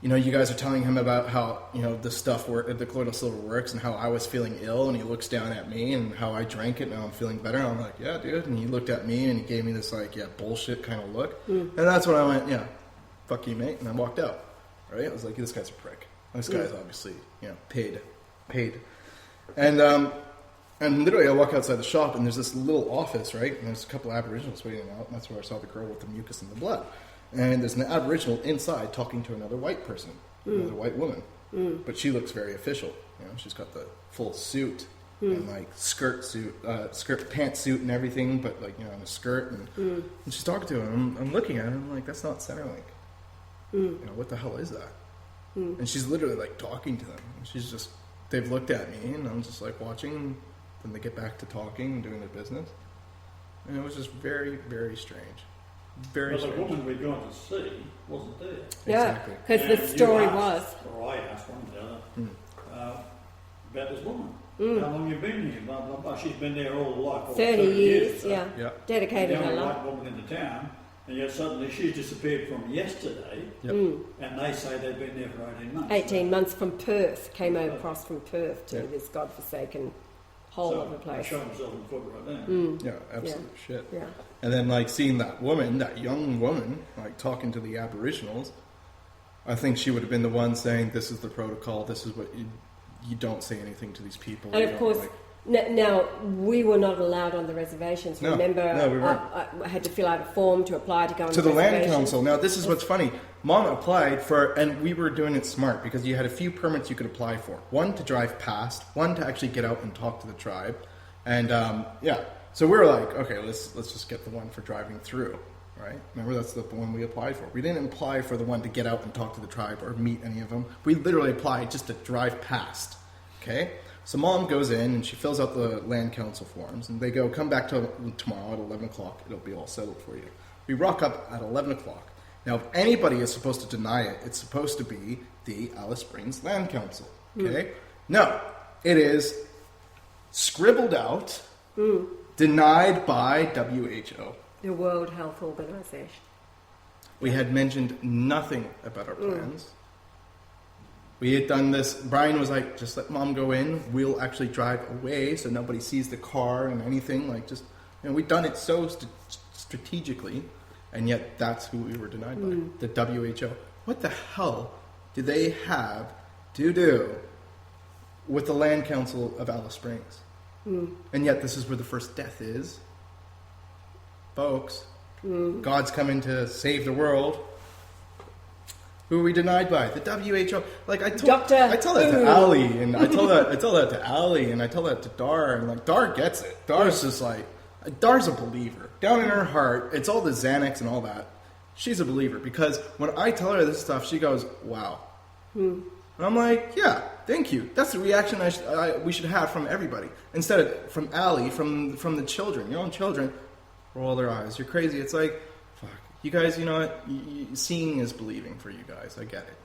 you guys are telling him about how the stuff the colloidal silver works, and how I was feeling ill, and he looks down at me, and how I drank it, and now I'm feeling better. And I'm like, yeah, dude. And he looked at me, and he gave me this bullshit kind of look, and that's when I went, yeah, fuck you, mate, and I walked out. Right? I was like, this guy's a prick. This guy's obviously paid, and literally I walk outside the shop, and there's this little office, right? And there's a couple of Aboriginals waiting out, and that's where I saw the girl with the mucus and the blood. And there's an Aboriginal inside talking to another white person, another white woman. But she looks very official. She's got the full suit and skirt pantsuit and everything, but in a skirt. And she's talking to him. I'm looking at her, and I'm like, that's not Centerlink. What the hell is that? And she's literally talking to them. And they've looked at me, and I'm just watching. Then they get back to talking and doing their business. And it was just very, very strange. Very strange. The woman we'd gone to see wasn't there. Yeah, exactly. because the story was. Or I asked one of the other about this woman. How long you been here? Blah, blah, blah. She's been there all her life. 30 years, so yeah. Dedicated the her only life. white woman in the town. And yet suddenly she's disappeared from yesterday, and they say they've been there for 18 months. 18 months from Perth, came across from Perth to this godforsaken hole of a place. Shot himself in the foot right there. Yeah, absolute shit. Yeah. And then seeing that woman, that young woman, talking to the Aboriginals, I think she would have been the one saying, this is the protocol, this is what you don't say anything to these people. And of course, now we were not allowed on the reservations. Remember, we weren't. I had to fill out a form to apply to go on to the land reservation. council. Now, this is what's funny. Mom applied for, and we were doing it smart because you had a few permits you could apply for. One to drive past, one to actually get out and talk to the tribe, and so we were like, okay, let's just get the one for driving through, right? Remember, that's the one we applied for. We didn't apply for the one to get out and talk to the tribe or meet any of them. We literally applied just to drive past. Okay. So Mom goes in and she fills out the land council forms, and they go, come back to tomorrow at 11 o'clock. It'll be all settled for you. We rock up at 11 o'clock. Now, if anybody is supposed to deny it, it's supposed to be the Alice Springs Land Council. Okay? No, it is scribbled out, denied by WHO. The World Health Organization. We had mentioned nothing about our plans. We had done this. Brian was like, just let Mom go in. We'll actually drive away so nobody sees the car and anything. We've done it so strategically, and yet that's who we were denied by. The WHO. What the hell do they have to do with the Land Council of Alice Springs? And yet this is where the first death is. Folks, God's coming to save the world. Who are we denied by? The WHO. I tell that to Ali, and I tell that to Ali, and I tell that to Dar, and Dar gets it. Dar's just Dar's a believer. Down in her heart, it's all the Xanax and all that. She's a believer because when I tell her this stuff, she goes, "Wow," and I'm like, "Yeah, thank you." That's the reaction we should have from everybody instead of from Ali, from the children. Your own children roll their eyes. You're crazy. It's like, fuck. You guys, you know what? Seeing is believing for you guys. I get it.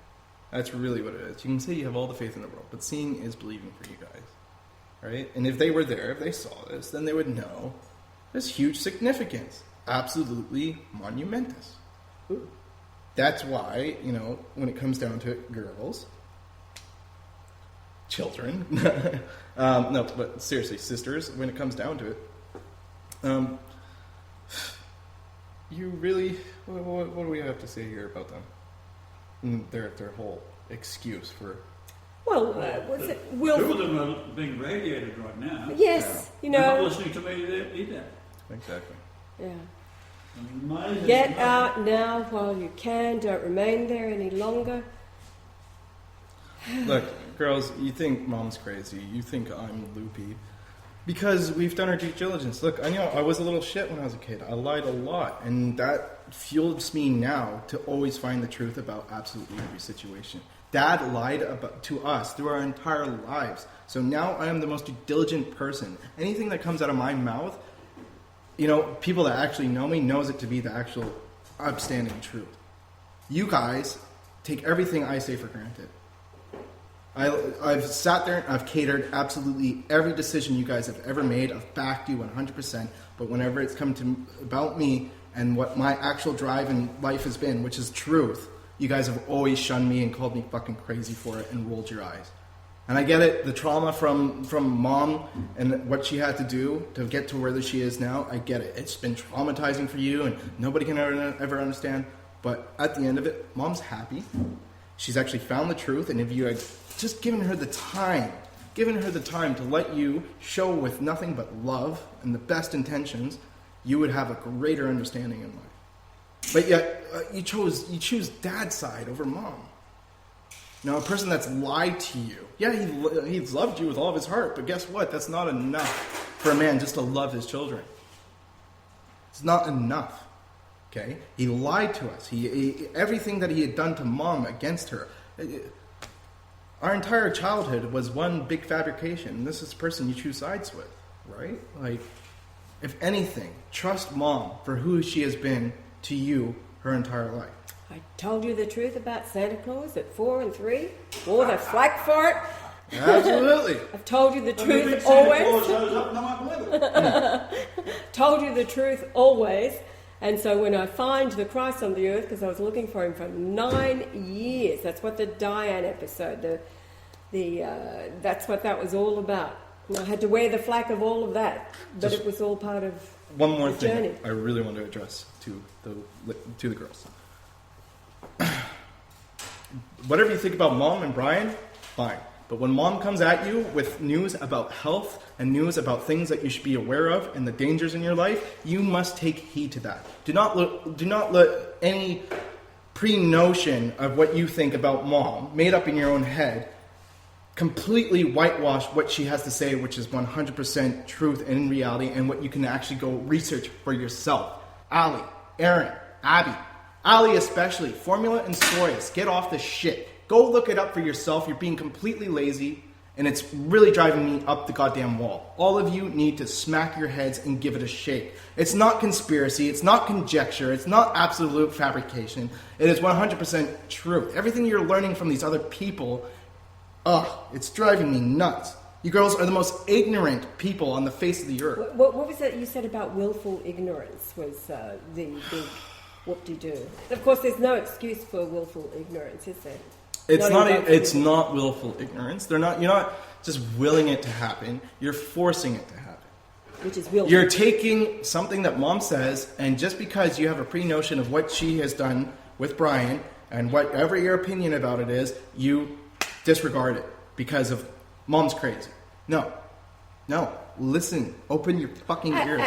That's really what it is. You can say you have all the faith in the world, but seeing is believing for you guys. Right? And if they were there, if they saw this, then they would know there's huge significance. Absolutely monumentous. That's why, when it comes down to it, girls, children, no, but seriously, sisters, when it comes down to it, you really, what do we have to say here about them? And their whole excuse for... Well, what's it? Two of them are being radiated right now. Yes, They're not listening to me either. Exactly. Yeah. Amazing. Get out now while you can. Don't remain there any longer. Look, girls, you think Mom's crazy. You think I'm loopy. Because we've done our due diligence. Look, I know I was a little shit when I was a kid. I lied a lot. And that fuels me now to always find the truth about absolutely every situation. Dad lied to us through our entire lives. So now I am the most diligent person. Anything that comes out of my mouth, people that actually know me knows it to be the actual upstanding truth. You guys take everything I say for granted. I've sat there and I've catered absolutely every decision you guys have ever made. I've backed you 100%. But whenever it's come to about me and what my actual drive in life has been, which is truth, you guys have always shunned me and called me fucking crazy for it and rolled your eyes. And I get it, the trauma from mom and what she had to do to get to where she is now, I get it. It's been traumatizing for you and nobody can ever understand. But at the end of it, mom's happy. She's actually found the truth, and if you had just given her the time to let you show with nothing but love and the best intentions, you would have a greater understanding in life. But yet, you choose dad's side over mom. Now, a person that's lied to you, yeah, he's loved you with all of his heart, but guess what? That's not enough for a man just to love his children. It's not enough. Okay? He lied to us. He everything that he had done to mom against her. Our entire childhood was one big fabrication. And this is the person you choose sides with, right? Like, if anything, trust mom for who she has been to you her entire life. I told you the truth about Santa Claus at 4 and 3. Wore the flack for it. Absolutely. I've told you the truth Santa always. Claus shows up, no one believe it. Told you the truth always. And so when I find the Christ on the earth, because I was looking for him for 9 years, that's what the Diane episode, that's what that was all about. And I had to wear the flack of all of that, but it was all part of one more the thing journey. I really want to address to the girls. Whatever you think about mom and Brian, fine. But when mom comes at you with news about health and news about things that you should be aware of and the dangers in your life, you must take heed to that. Do not let any pre-notion of what you think about mom, made up in your own head, completely whitewash what she has to say, which is 100% truth and reality, and what you can actually go research for yourself. Ali, Aaron, Abby, Ali especially, formula and soyas, get off the shit. Go look it up for yourself. You're being completely lazy, and it's really driving me up the goddamn wall. All of you need to smack your heads and give it a shake. It's not conspiracy. It's not conjecture. It's not absolute fabrication. It is 100% truth. Everything you're learning from these other people, it's driving me nuts. You girls are the most ignorant people on the face of the earth. What was it you said about willful ignorance was the big whoop-de-doo? Of course, there's no excuse for willful ignorance, is there? It's not willful ignorance. You're not just willing it to happen. You're forcing it to happen. Which is willful. You're taking something that mom says, and just because you have a pre-notion of what she has done with Brian, and whatever your opinion about it is, you disregard it because of mom's crazy. No. Listen. Open your fucking ears.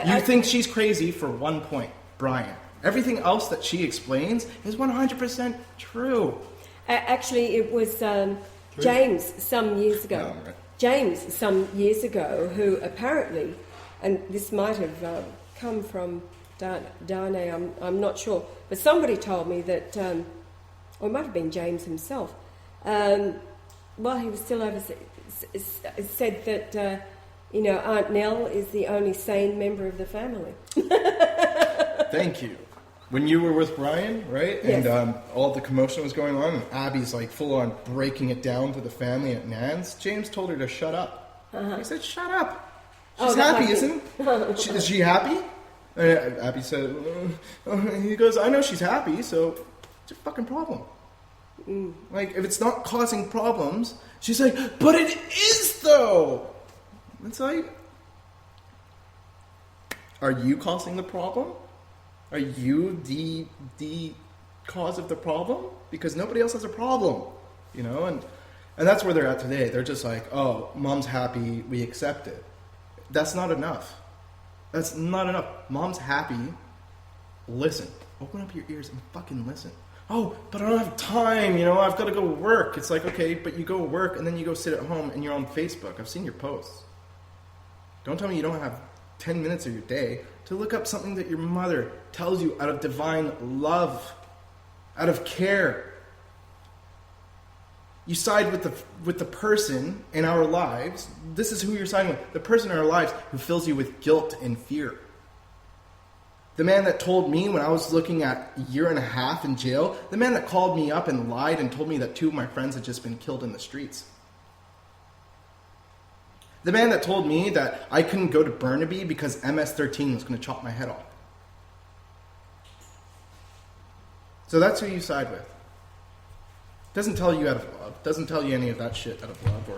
You think she's crazy for one point, Brian. Everything else that she explains is 100% true. Actually, it was James some years ago. Oh, right. James some years ago, who apparently, and this might have come from Dane, I'm not sure, but somebody told me that, or it might have been James himself, while he was still overseas, said that, Aunt Nell is the only sane member of the family. Thank you. When you were with Brian, right? Yes. And all the commotion was going on, and Abby's like full on breaking it down to the family at Nan's, James told her to shut up. He said, shut up. She's happy, isn't she? Is she happy? Abby said, he goes, I know she's happy, so it's a fucking problem. Like, if it's not causing problems, she's like, but it is though. It's like, are you causing the problem? Are you the cause of the problem? Because nobody else has a problem, and that's where they're at today. They're just like, oh, mom's happy, we accept it. That's not enough. That's not enough. Mom's happy. Listen. Open up your ears and fucking listen. Oh, but I don't have time, I've got to go work. It's like, okay, but you go work and then you go sit at home and you're on Facebook. I've seen your posts. Don't tell me you don't have 10 minutes of your day to look up something that your mother tells you out of divine love, out of care. You side with the person in our lives. This is who you're siding with. The person in our lives who fills you with guilt and fear. The man that told me when I was looking at a year and a half in jail, the man that called me up and lied and told me that 2 of my friends had just been killed in the streets. The man that told me that I couldn't go to Burnaby because MS-13 was going to chop my head off. So that's who you side with. Doesn't tell you out of love. Doesn't tell you any of that shit out of love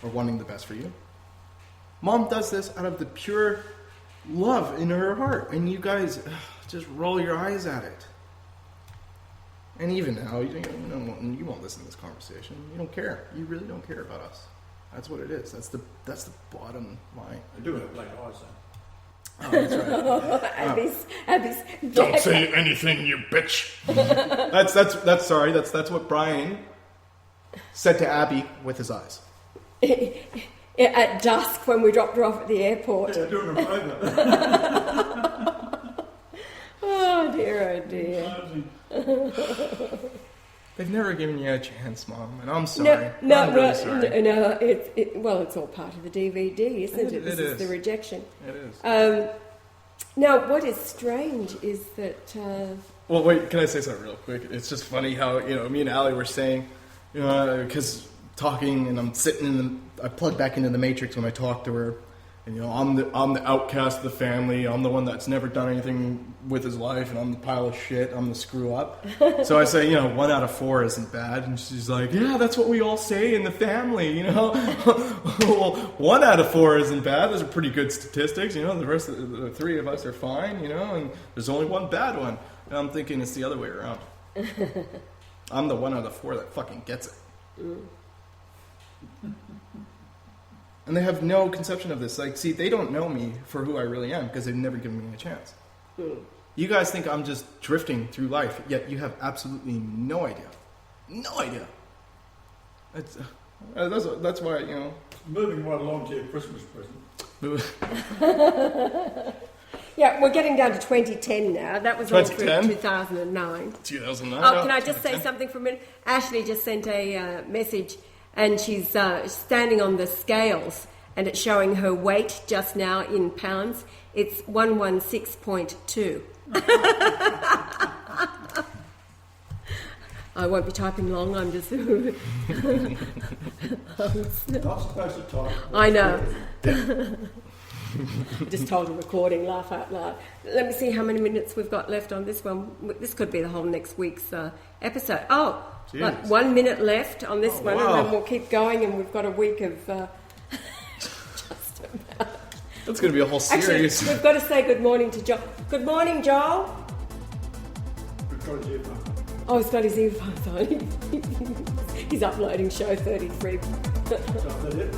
or wanting the best for you. Mom does this out of the pure love in her heart, and you guys just roll your eyes at it. And even now, you won't listen to this conversation. You don't care. You really don't care about us. That's what it is. That's the bottom line. I do have black eyes, though. Oh, that's right. Abby's Don't say anything, you bitch. That's what Brian said to Abby with his eyes. At dusk when we dropped her off at the airport. Yeah, doing a favour. Oh dear. They've never given you a chance, Mom, and I'm sorry. I'm really sorry. It's all part of the DVD, isn't it? This is the rejection. It is. Now, what is strange is that... Well, wait, can I say something real quick? It's just funny how, me and Allie were saying, because talking, and I'm sitting I plug back into the Matrix when I talk to her, and I'm the outcast of the family. I'm the one that's never done anything with his life, and I'm the pile of shit. I'm the screw up. So I say, 1 out of 4 isn't bad, and she's like, yeah, that's what we all say in the family, Well, 1 out of 4 isn't bad. Those are pretty good statistics, The rest of the 3 of us are fine, and there's only 1 bad one. And I'm thinking it's the other way around. I'm the 1 out of 4 that fucking gets it. And they have no conception of this. Like, see, they don't know me for who I really am because they've never given me a chance. You guys think I'm just drifting through life, yet you have absolutely no idea. No idea. That's why, Moving right along to your Christmas present. Yeah, we're getting down to 2010 now. That was all through 2010? 2009. 2009. Oh, can I just say something for a minute? Ashley just sent a message, and she's standing on the scales, and it's showing her weight just now in pounds. It's 116.2. I won't be typing long. I'm just. Not supposed to type. I know. Just told a recording, laugh out loud. Let me see how many minutes we've got left on this one. This could be the whole next week's episode. Oh, like 1 minute left on this one, wow. and then we'll keep going, and we've got a week of just about. That's going to be a whole series. Actually, we've got to say good morning to Joel. Good morning, Joel. We've got his earphones. Oh, he's got his earphones on. He's uploading show 33. Is that it?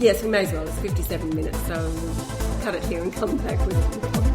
Yes, we may as well. It's 57 minutes, so we'll cut it here and come back with it.